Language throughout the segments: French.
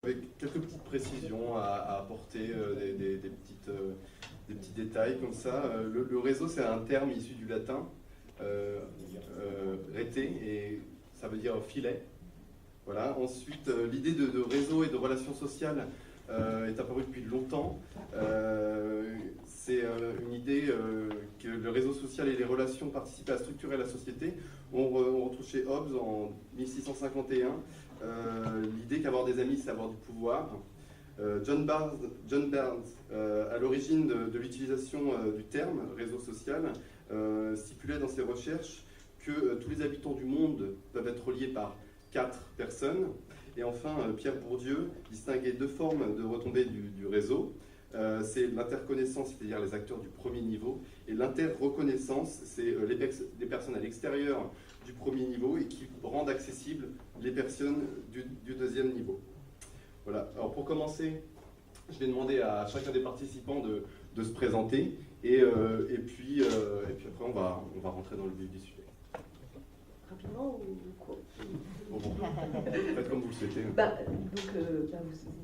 Avec quelques petites précisions à apporter, des petits détails comme ça. Le réseau, c'est un terme issu du latin, rete, et ça veut dire filet. Voilà. Ensuite, l'idée de réseau et de relations sociales est apparue depuis longtemps. C'est une idée que le réseau social et les relations participaient à structurer la société. On retrouve chez Hobbes en 1651 l'idée qu'avoir des amis, c'est avoir du pouvoir. John Barnes, à l'origine de l'utilisation du terme réseau social, stipulait dans ses recherches que tous les habitants du monde peuvent être reliés par 4 personnes. Et enfin, Pierre Bourdieu distinguait 2 formes de retombées du réseau. C'est l'interconnaissance, c'est-à-dire les acteurs du premier niveau, et l'interreconnaissance, c'est les personnes à l'extérieur du premier niveau et qui rendent accessibles les personnes du deuxième niveau. Voilà. Alors pour commencer, je vais demander à chacun des participants de se présenter et puis après on va rentrer dans le vif du sujet. Rapidement ou quoi? Bon, faites comme vous le souhaitez. Vous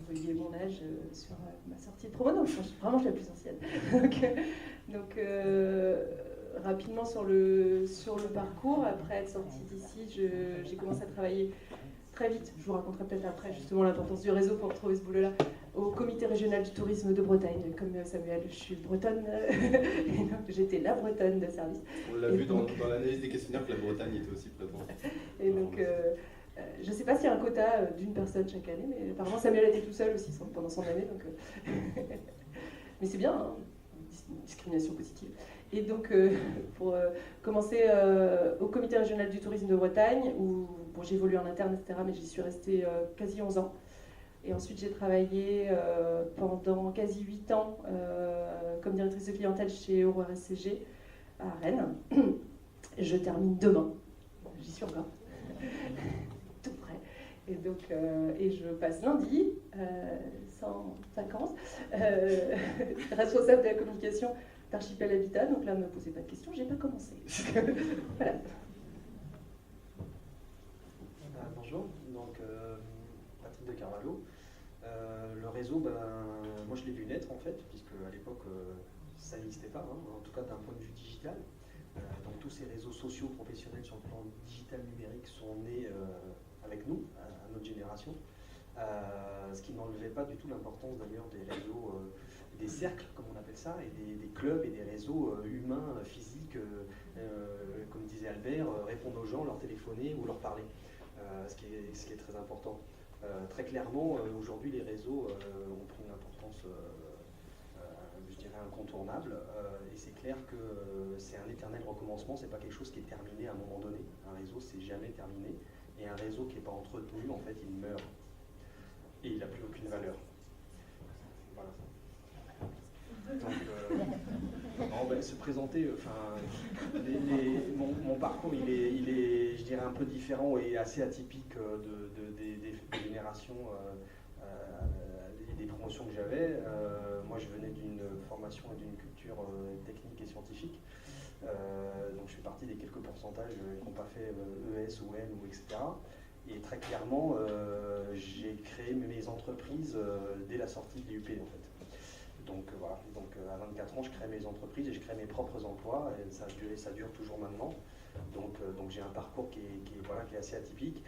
voyez mon âge sur ma sortie de promo, donc vraiment je suis la plus ancienne. donc rapidement sur le parcours, après être sortie d'ici, j'ai commencé à travailler très vite, je vous raconterai peut-être après justement l'importance du réseau pour trouver ce boulot-là, au comité régional du tourisme de Bretagne, comme Samuel, je suis bretonne, et donc j'étais la bretonne de service. On l'a vu dans l'analyse des questionnaires que la Bretagne était aussi présente. Et donc, je ne sais pas s'il y a un quota d'une personne chaque année, mais apparemment Samuel était tout seul aussi pendant son année, donc mais c'est bien, hein, discrimination positive. Et donc, pour commencer au comité régional du tourisme de Bretagne, où j'ai évolué en interne, etc., mais j'y suis restée quasi 11 ans. Et ensuite, j'ai travaillé pendant quasi 8 ans comme directrice de clientèle chez Euro RSCG à Rennes. Je termine demain. J'y suis encore. Tout près. Et donc, et je passe lundi, sans vacances, responsable de la communication d'Archipel Habitat. Donc là, ne me posez pas de questions, j'ai pas commencé. Voilà. Bonjour, donc Patrick de Carvalho. Le réseau, moi je l'ai vu naître en fait, puisque à l'époque ça n'existait pas, hein, en tout cas d'un point de vue digital. Donc tous ces réseaux sociaux professionnels sur le plan digital numérique sont nés avec nous, à notre génération. Ce qui n'enlevait pas du tout l'importance d'ailleurs des réseaux, des cercles comme on appelle ça, et des clubs et des réseaux humains, physiques, comme disait Albert, répondre aux gens, leur téléphoner ou leur parler, ce qui est très important. Très clairement, aujourd'hui les réseaux ont pris une importance, je dirais, incontournable, et c'est clair que c'est un éternel recommencement, c'est pas quelque chose qui est terminé à un moment donné. Un réseau, c'est jamais terminé, et un réseau qui n'est pas entretenu, en fait, il meurt. Et il n'a plus aucune valeur. Voilà. Donc, se présenter, mon parcours, il est, je dirais, un peu différent et assez atypique des générations et des promotions que j'avais. Moi, je venais d'une formation et d'une culture technique et scientifique. Donc, je fais partie des quelques pourcentages qui n'ont pas fait ES ou N ou etc. Et très clairement, j'ai créé mes entreprises dès la sortie de l'IUP en fait. Donc voilà, donc à 24 ans, je crée mes entreprises et je crée mes propres emplois, et ça dure toujours maintenant. Donc j'ai un parcours qui est assez atypique,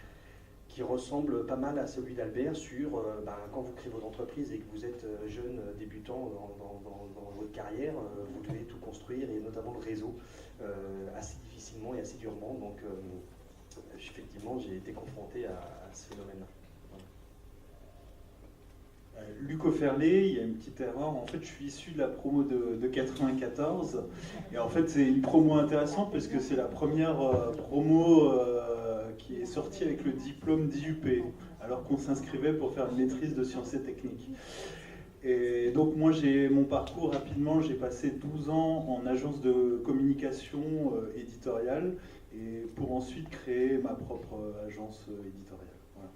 qui ressemble pas mal à celui d'Albert sur quand vous créez votre entreprise et que vous êtes jeune débutant dans votre carrière, vous devez tout construire, et notamment le réseau, assez difficilement et assez durement. Donc effectivement, j'ai été confronté à ce phénomène-là. Luc Offerlé, il y a une petite erreur. En fait, je suis issu de la promo de 94. Et en fait, c'est une promo intéressante parce que c'est la première promo qui est sortie avec le diplôme d'IUP, alors qu'on s'inscrivait pour faire une maîtrise de sciences et techniques. Et donc, moi, j'ai mon parcours rapidement. J'ai passé 12 ans en agence de communication éditoriale et pour ensuite créer ma propre agence éditoriale. Voilà.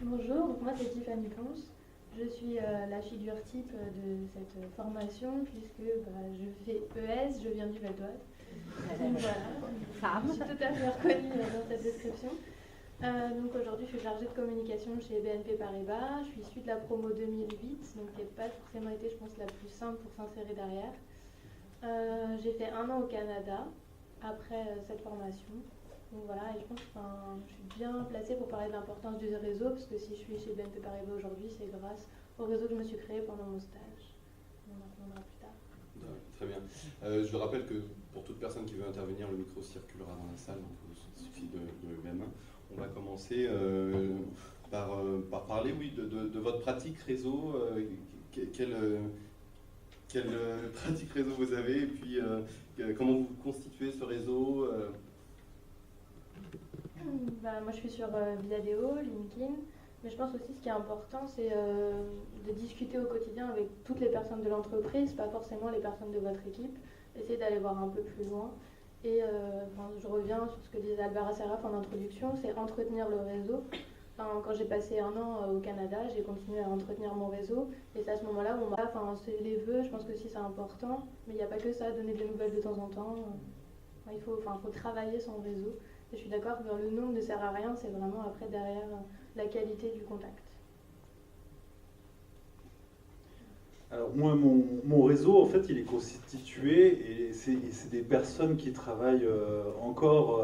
Bonjour, moi c'est Tiffany Ponce. Je suis la figure type de cette formation puisque je fais ES, je viens du Val d'Oise. Donc voilà, je suis tout à fait reconnue dans cette description. Donc aujourd'hui, je suis chargée de communication chez BNP Paribas. Je suis issue de la promo 2008, donc qui n'a pas forcément été, je pense, la plus simple pour s'insérer derrière. J'ai fait 1 an au Canada après cette formation. Donc voilà, et je pense que je suis bien placée pour parler de l'importance du réseau, parce que si je suis chez BNP Paribas aujourd'hui, c'est grâce au réseau que je me suis créé pendant mon stage. On en reviendra plus tard. Très bien. Je rappelle que pour toute personne qui veut intervenir, le micro circulera dans la salle, donc il suffit de lever la main. On va commencer par parler, oui, de votre pratique réseau. Quelle pratique réseau vous avez, et puis comment vous constituez ce réseau Moi, je suis sur Viadeo, LinkedIn, mais je pense aussi ce qui est important, c'est de discuter au quotidien avec toutes les personnes de l'entreprise, pas forcément les personnes de votre équipe, essayer d'aller voir un peu plus loin. Et je reviens sur ce que disait Albert Asseraf en introduction, c'est entretenir le réseau. Quand j'ai passé 1 an au Canada, j'ai continué à entretenir mon réseau, et c'est à ce moment-là où c'est les vœux, je pense que si c'est important, mais il n'y a pas que ça, donner des nouvelles de temps en temps. Il faut travailler son réseau. Et je suis d'accord que le nombre ne sert à rien, c'est vraiment après derrière la qualité du contact. Alors moi, mon réseau, en fait, il est constitué, et c'est des personnes qui travaillent encore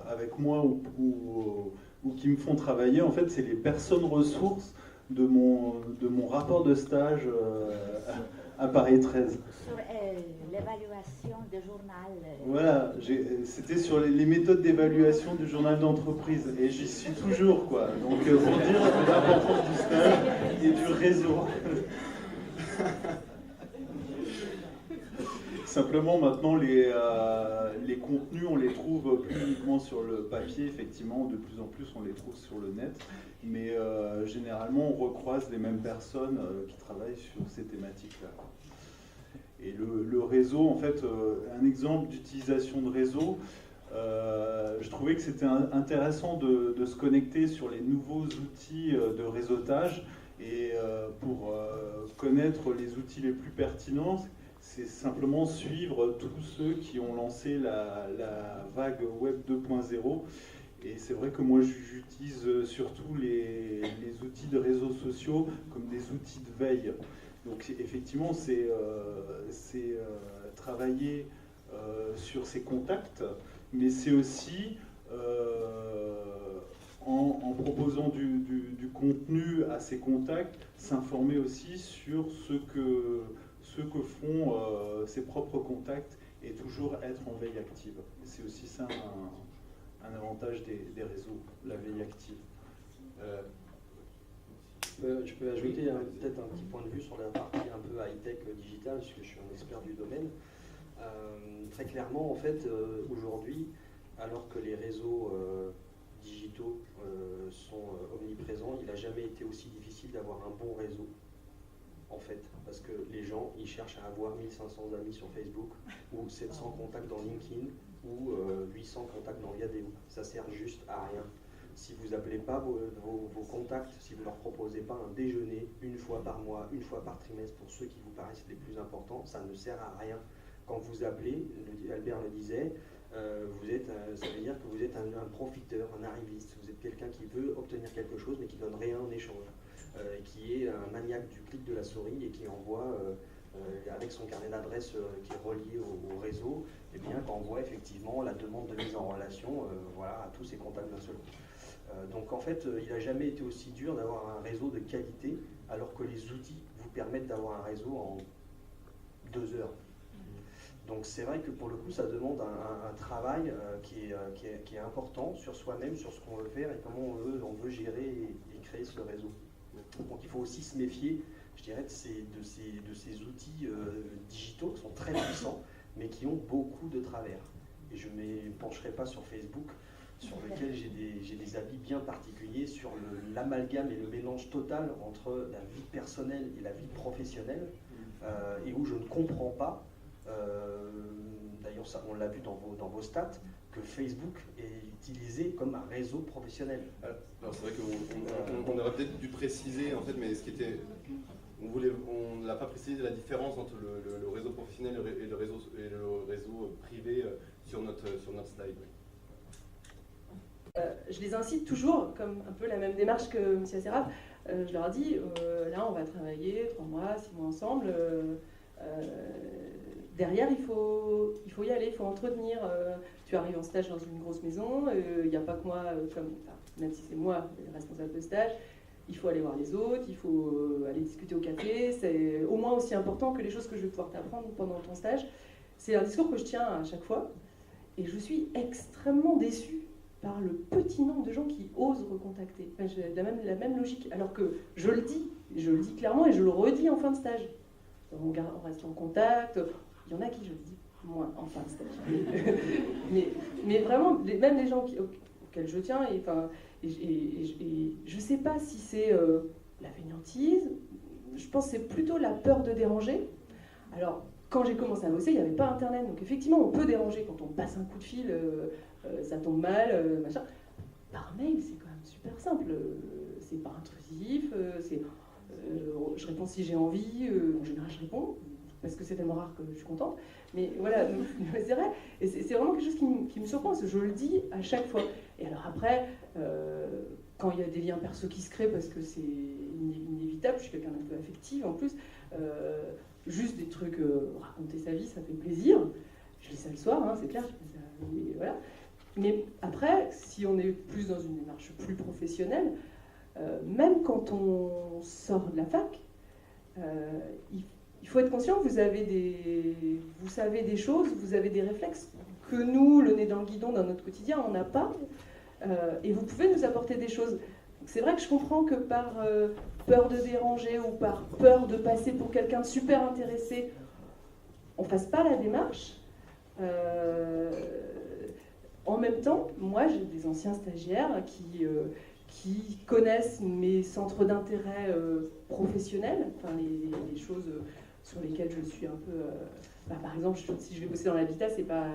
avec moi ou qui me font travailler. En fait, c'est les personnes ressources de mon rapport de stage à Paris 13. Sur l'évaluation du journal. Voilà, c'était sur les méthodes d'évaluation du journal d'entreprise, et j'y suis toujours, quoi. Donc pour dire l'importance du stage et du réseau. Simplement, maintenant, les contenus, on les trouve plus uniquement sur le papier, effectivement, de plus en plus, on les trouve sur le net. Mais généralement, on recroise les mêmes personnes qui travaillent sur ces thématiques-là. Et le réseau, en fait, un exemple d'utilisation de réseau, je trouvais que c'était intéressant de se connecter sur les nouveaux outils de réseautage. Et pour connaître les outils les plus pertinents, c'est simplement suivre tous ceux qui ont lancé la vague Web 2.0. Et c'est vrai que moi, j'utilise surtout les outils de réseaux sociaux comme des outils de veille. Donc effectivement, c'est travailler sur ses contacts, mais c'est aussi en proposant du contenu à ses contacts, s'informer aussi sur ce que font ses propres contacts et toujours être en veille active. C'est aussi ça un avantage des réseaux, la veille active. Je peux ajouter peut-être un petit point de vue sur la partie un peu high-tech digital, parce que je suis un expert du domaine. Très clairement, en fait, aujourd'hui, alors que les réseaux digitaux sont omniprésents, il n'a jamais été aussi difficile d'avoir un bon réseau, en fait, parce que les gens, ils cherchent à avoir 1500 amis sur Facebook, ou 700 contacts dans LinkedIn, ou 800 contacts dans Viadeo. Ça sert juste à rien. Si vous n'appelez pas vos contacts, si vous ne leur proposez pas un déjeuner 1 fois par mois, 1 fois par trimestre pour ceux qui vous paraissent les plus importants, ça ne sert à rien. Quand vous appelez, Albert le disait, ça veut dire que vous êtes un profiteur, un arriviste. Vous êtes quelqu'un qui veut obtenir quelque chose mais qui ne donne rien en échange. Qui est un maniaque du clic de la souris et qui envoie, avec son carnet d'adresse qui est relié au réseau, et bien qu'envoie effectivement la demande de mise en relation à tous ses contacts d'un seul coup. Donc en fait, il n'a jamais été aussi dur d'avoir un réseau de qualité, alors que les outils vous permettent d'avoir un réseau en 2 heures. Donc c'est vrai que pour le coup, ça demande un travail qui est important sur soi-même, sur ce qu'on veut faire et comment on veut gérer et créer ce réseau. Donc il faut aussi se méfier, je dirais, de ces outils digitaux qui sont très puissants, mais qui ont beaucoup de travers. Et je ne m'épancherai pas sur Facebook, sur lequel j'ai des avis bien particuliers sur l'amalgame et le mélange total entre la vie personnelle et la vie professionnelle, et où je ne comprends pas, d'ailleurs ça on l'a vu dans vos stats, que Facebook est utilisé comme un réseau professionnel. Alors c'est vrai qu'on aurait peut-être dû préciser, en fait, mais ce qui était... On n'a pas précisé la différence entre le réseau professionnel et le réseau privé sur notre slide. Oui. Je les incite toujours, comme un peu la même démarche que M. Asseraf, je leur dis, là on va travailler 3 mois, 6 mois ensemble, derrière il faut y aller, il faut entretenir. Tu arrives en stage dans une grosse maison, il n'y a pas que moi, même si c'est moi le responsable de stage, il faut aller voir les autres, il faut aller discuter au café, c'est au moins aussi important que les choses que je vais pouvoir t'apprendre pendant ton stage. C'est un discours que je tiens à chaque fois, et je suis extrêmement déçue par le petit nombre de gens qui osent recontacter. Enfin, j'ai la même logique, alors que je le dis clairement et je le redis en fin de stage. On reste en contact, il y en a qui je le dis moins en fin de stage. mais vraiment, même les gens auxquels je tiens, et je ne sais pas si c'est la fainéantise, je pense que c'est plutôt la peur de déranger. Alors, quand j'ai commencé à bosser, il n'y avait pas Internet, donc effectivement, on peut déranger quand on passe un coup de fil, ça tombe mal, machin. Par mail, c'est quand même super simple, c'est pas intrusif, je réponds si j'ai envie, en général je réponds, parce que c'est tellement rare que je suis contente, mais voilà, c'est vrai, et c'est vraiment quelque chose qui me surprend, parce que je le dis à chaque fois. Et alors après, quand il y a des liens perso qui se créent, parce que c'est inévitable, je suis quelqu'un d'un peu affective en plus, juste des trucs, raconter sa vie, ça fait plaisir. Je lis ça le soir, hein, c'est clair, mais voilà. Mais après, si on est plus dans une démarche plus professionnelle, même quand on sort de la fac, il faut être conscient que vous savez des choses, vous avez des réflexes que nous, le nez dans le guidon, dans notre quotidien, on n'a pas. Et vous pouvez nous apporter des choses. C'est vrai que je comprends que par peur de déranger ou par peur de passer pour quelqu'un de super intéressé, on ne fasse pas la démarche. En même temps, moi j'ai des anciens stagiaires qui connaissent mes centres d'intérêt professionnels, enfin les choses sur lesquelles je suis un peu... par exemple, si je vais bosser dans l'habitat, c'est pas